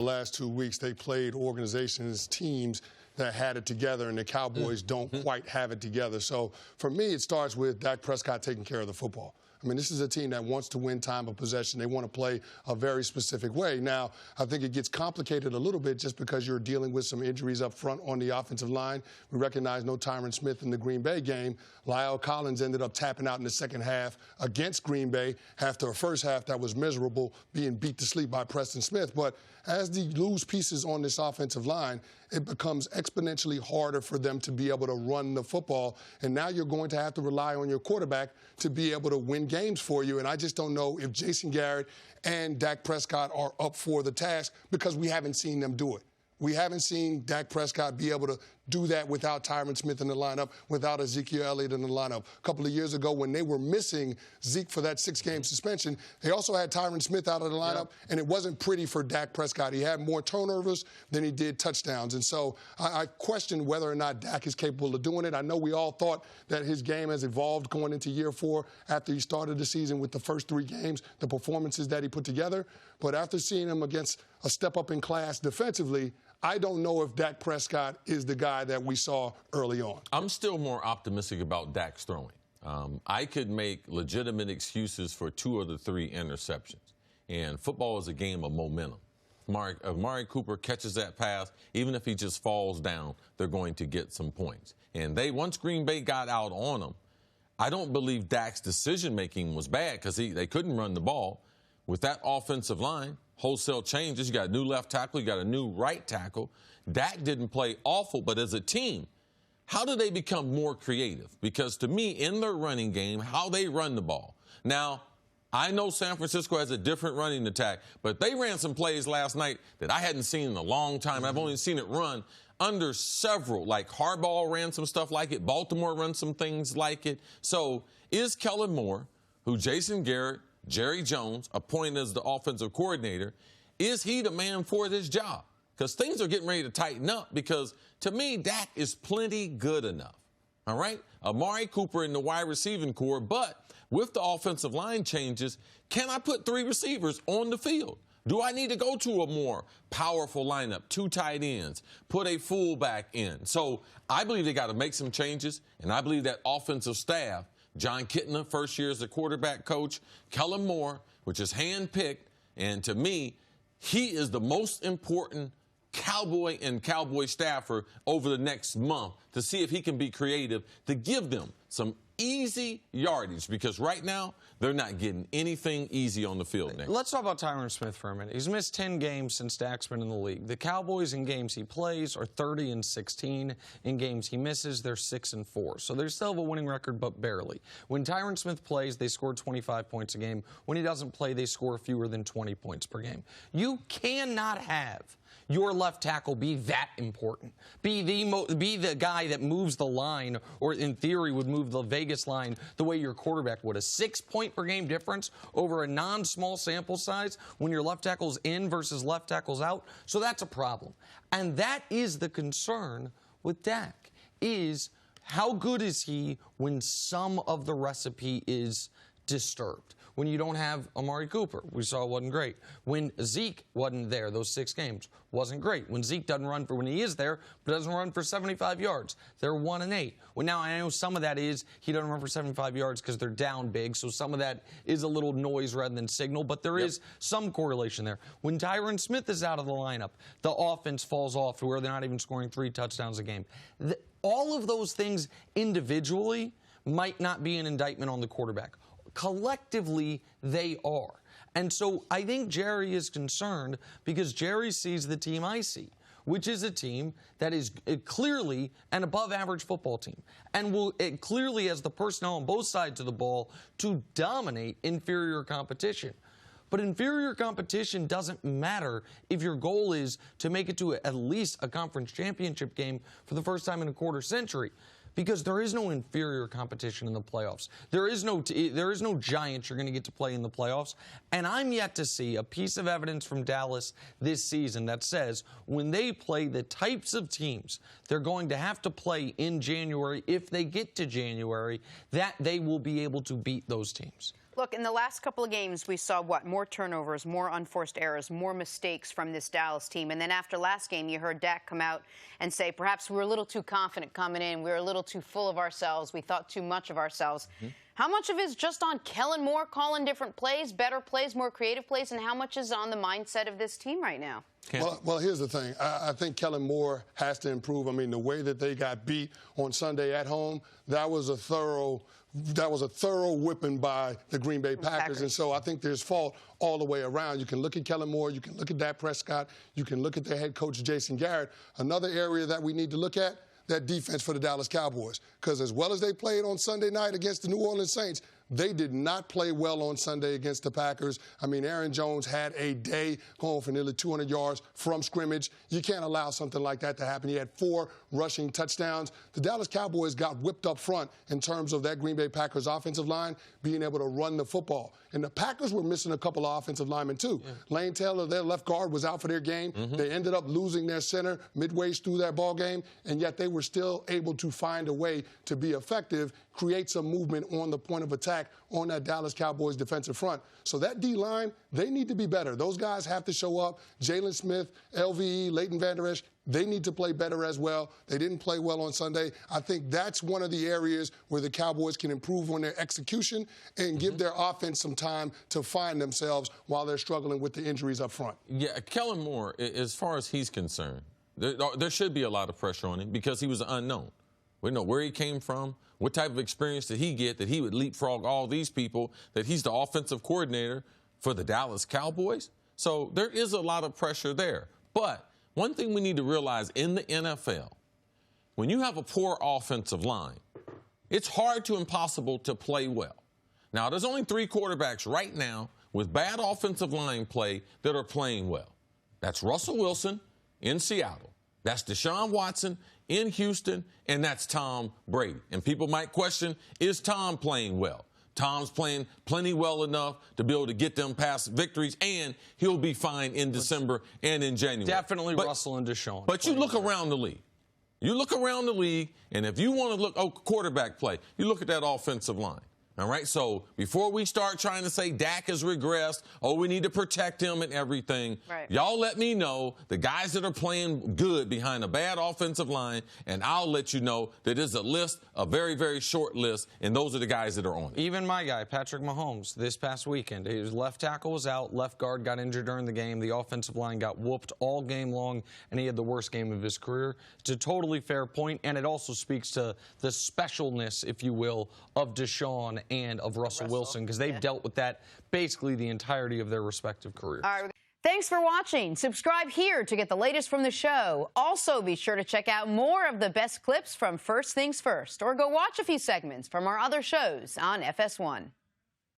The last 2 weeks, they played organizations, teams that had it together, and the Cowboys don't quite have it together. So for me, it starts with Dak Prescott taking care of the football. I mean, this is a team that wants to win time of possession. They want to play a very specific way. Now, I think it gets complicated a little bit just because you're dealing with some injuries up front on the offensive line. We recognize no Tyron Smith in the Green Bay game. Lyle Collins ended up tapping out in the second half against Green Bay after a first half that was miserable, being beat to sleep by Preston Smith. But as they lose pieces on this offensive line, it becomes exponentially harder for them to be able to run the football. And now you're going to have to rely on your quarterback to be able to win games for you. And I just don't know if Jason Garrett and Dak Prescott are up for the task because we haven't seen them do it. We haven't seen Dak Prescott be able to do that without Tyron Smith in the lineup, without Ezekiel Elliott in the lineup. A couple of years ago when they were missing Zeke for that 6-game suspension, they also had Tyron Smith out of the lineup, and it wasn't pretty for Dak Prescott. He had more turnovers than he did touchdowns. And so I question whether or not Dak is capable of doing it. I know we all thought that his game has evolved going into year 4 after he started the season with the first 3 games, the performances that he put together. But after seeing him against a step up in class defensively, I don't know if Dak Prescott is the guy that we saw early on. I'm still more optimistic about Dak's throwing. I could make legitimate excuses for 2 of the 3 interceptions. And football is a game of momentum. If Amari Cooper catches that pass, even if he just falls down, they're going to get some points. And once Green Bay got out on him, I don't believe Dak's decision-making was bad because they couldn't run the ball. With that offensive line, wholesale changes. You got a new left tackle. You got a new right tackle. Dak didn't play awful, but as a team, how do they become more creative? Because to me, in their running game, how they run the ball. Now, I know San Francisco has a different running attack, but they ran some plays last night that I hadn't seen in a long time. I've only seen it run under several. Like Harbaugh ran some stuff like it. Baltimore ran some things like it. So is Kellen Moore, who Jason Garrett, Jerry Jones appointed as the offensive coordinator, is he the man for this job? Because things are getting ready to tighten up because, to me, Dak is plenty good enough. All right? Amari Cooper in the wide receiving core, but with the offensive line changes, can I put 3 receivers on the field? Do I need to go to a more powerful lineup, 2 tight ends, put a fullback in? So I believe they got to make some changes, and I believe that offensive staff, John Kitna, first year as a quarterback coach, Kellen Moore, which is handpicked, and to me, he is the most important Cowboy and Cowboy staffer over the next month to see if he can be creative to give them some easy yardage, because right now they're not getting anything easy on the field. Nick. Let's talk about Tyron Smith for a minute. He's missed 10 games since Dak's been in the league. The Cowboys in games he plays are 30-16. In games he misses, they're 6-4. So they still have a winning record, but barely. When Tyron Smith plays, they score 25 points a game. When he doesn't play, they score fewer than 20 points per game. You cannot have your left tackle be that important, be the guy that moves the line, or in theory would move the Vegas line the way your quarterback would. A 6-point per game difference over a non-small sample size when your left tackle's in versus left tackle's out. So that's a problem. And that is the concern with Dak, is how good is he when some of the recipe is disturbed? When you don't have Amari Cooper, we saw it wasn't great. When Zeke wasn't there, those 6 games, wasn't great. When Zeke doesn't run when he is there, but doesn't run for 75 yards, they're 1-8. Well, now I know some of that is he doesn't run for 75 yards because they're down big, so some of that is a little noise rather than signal, but there is some correlation there. When Tyron Smith is out of the lineup, the offense falls off to where they're not even scoring 3 touchdowns a game. All of those things individually might not be an indictment on the quarterback. Collectively, they are. And so I think Jerry is concerned because Jerry sees the team I see, which is a team that is clearly an above-average football team and it clearly has the personnel on both sides of the ball to dominate inferior competition. But inferior competition doesn't matter if your goal is to make it to at least a conference championship game for the first time in a quarter century. Because there is no inferior competition in the playoffs. There is no giant you're going to get to play in the playoffs. And I'm yet to see a piece of evidence from Dallas this season that says when they play the types of teams they're going to have to play in January, if they get to January, that they will be able to beat those teams. Look, in the last couple of games, we saw what? More turnovers, more unforced errors, more mistakes from this Dallas team. And then after last game, you heard Dak come out and say, perhaps we were a little too confident coming in. We were a little too full of ourselves. We thought too much of ourselves. How much of it is just on Kellen Moore calling different plays, better plays, more creative plays, and how much is on the mindset of this team right now? Well, here's the thing. I think Kellen Moore has to improve. I mean, the way that they got beat on Sunday at home, that was a thorough whipping by the Green Bay Packers. And so I think there's fault all the way around. You can look at Kellen Moore. You can look at Dak Prescott. You can look at their head coach, Jason Garrett. Another area that we need to look at, that defense for the Dallas Cowboys. Because as well as they played on Sunday night against the New Orleans Saints, they did not play well on Sunday against the Packers. I mean, Aaron Jones had a day going for nearly 200 yards from scrimmage. You can't allow something like that to happen. He had 4 rushing touchdowns. The Dallas Cowboys got whipped up front in terms of that Green Bay Packers offensive line being able to run the football. And the Packers were missing a couple of offensive linemen, too. Lane Taylor, their left guard, was out for their game. They ended up losing their center midway through that ball game, and yet they were still able to find a way to be effective, create some movement on the point of attack on that Dallas Cowboys defensive front. So that D-line, they need to be better. Those guys have to show up. Jalen Smith, LVE, Leighton Vander Esch, they need to play better as well. They didn't play well on Sunday. I think that's one of the areas where the Cowboys can improve on their execution and give their offense some time to find themselves while they're struggling with the injuries up front. Yeah, Kellen Moore, as far as he's concerned, there should be a lot of pressure on him because he was an unknown. We know where he came from, what type of experience did he get that he would leapfrog all these people, that he's the offensive coordinator for the Dallas Cowboys. So there is a lot of pressure there. But one thing we need to realize in the NFL, when you have a poor offensive line, it's hard to impossible to play well. Now, there's only 3 quarterbacks right now with bad offensive line play that are playing well. That's Russell Wilson in Seattle. That's Deshaun Watson in Houston, and that's Tom Brady. And people might question, is Tom playing well? Tom's playing plenty well enough to be able to get them past victories, and he'll be fine in December and in January. Definitely Russell and Deshaun. But you look around the league. You look around the league, and if you want to look, quarterback play, you look at that offensive line. All right, so before we start trying to say Dak has regressed, we need to protect him and everything, y'all let me know the guys that are playing good behind a bad offensive line, and I'll let you know that it's a list, a very, very short list, and those are the guys that are on it. Even my guy, Patrick Mahomes, this past weekend, his left tackle was out, left guard got injured during the game, the offensive line got whooped all game long, and he had the worst game of his career. It's a totally fair point, and it also speaks to the specialness, if you will, of Deshaun and of Russell Wilson, because they've dealt with that basically the entirety of their respective careers. All right. Thanks for watching. Subscribe here to get the latest from the show. Also, be sure to check out more of the best clips from First Things First, or go watch a few segments from our other shows on FS1.